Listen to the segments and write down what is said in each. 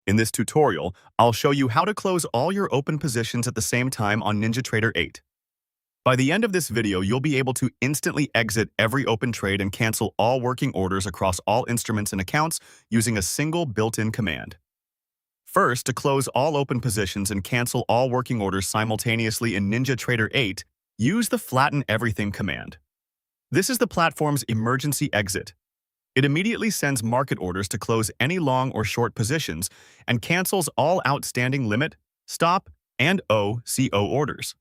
In this tutorial, I'll show you how to close all your open positions at the same time on NinjaTrader 8. By the end of this video, you'll be able to instantly exit every open trade and cancel all working orders across all instruments and accounts using a single built-in command. First, to close all open positions and cancel all working orders simultaneously in NinjaTrader 8, use the Flatten Everything command. This is the platform's emergency exit. It immediately sends market orders to close any long or short positions and cancels all outstanding limit, stop, and OCO orders.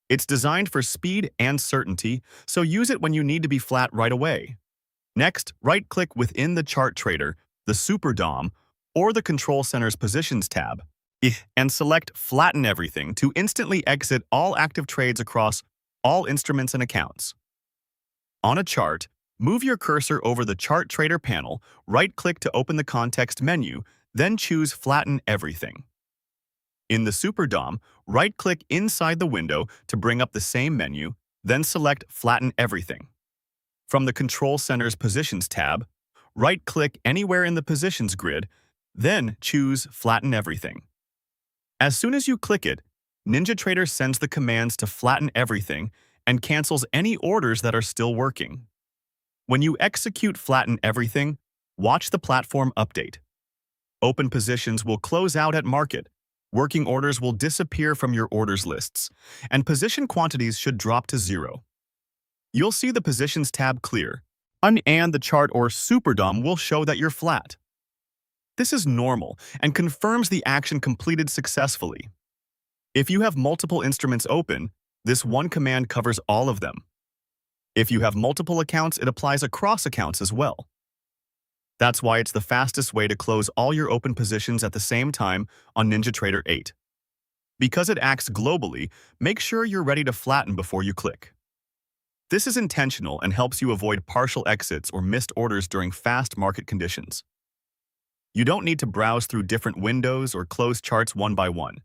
It's designed for speed and certainty, so use it when you need to be flat right away. Next, right-click within the Chart Trader, the Super DOM, or the Control Center's Positions tab, and select Flatten Everything to instantly exit all active trades across all instruments and accounts. On a chart, move your cursor over the Chart Trader panel, right-click to open the context menu, then choose Flatten Everything. In the Super DOM, right-click inside the window to bring up the same menu, then select Flatten Everything. From the Control Center's Positions tab, right-click anywhere in the Positions grid, then choose Flatten Everything. As soon as you click it, NinjaTrader sends the commands to flatten everything and cancels any orders that are still working. When you execute Flatten Everything, watch the platform update. Open positions will close out at market, working orders will disappear from your orders lists, and position quantities should drop to zero. You'll see the Positions tab clear, and the chart or Super DOM will show that you're flat. This is normal and confirms the action completed successfully. If you have multiple instruments open, this one command covers all of them. If you have multiple accounts, it applies across accounts as well. That's why it's the fastest way to close all your open positions at the same time on NinjaTrader 8. Because it acts globally, make sure you're ready to flatten before you click. This is intentional and helps you avoid partial exits or missed orders during fast market conditions. You don't need to browse through different windows or close charts one by one.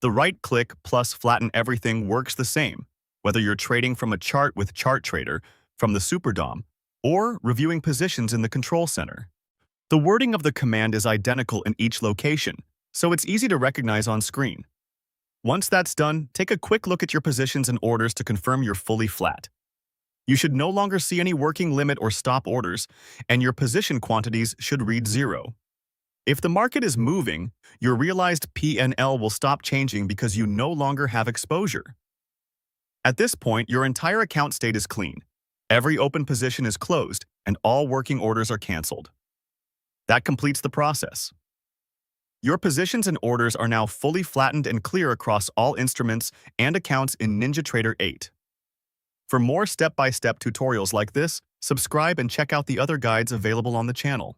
The right-click plus Flatten Everything works the same, whether you're trading from a chart with Chart Trader, from the Super DOM, or reviewing positions in the Control Center. The wording of the command is identical in each location, so it's easy to recognize on screen. Once that's done, take a quick look at your positions and orders to confirm you're fully flat. You should no longer see any working limit or stop orders, and your position quantities should read zero. If the market is moving, your realized P&L will stop changing because you no longer have exposure. At this point, your entire account state is clean. Every open position is closed, and all working orders are canceled. That completes the process. Your positions and orders are now fully flattened and clear across all instruments and accounts in NinjaTrader 8. For more step-by-step tutorials like this, subscribe and check out the other guides available on the channel.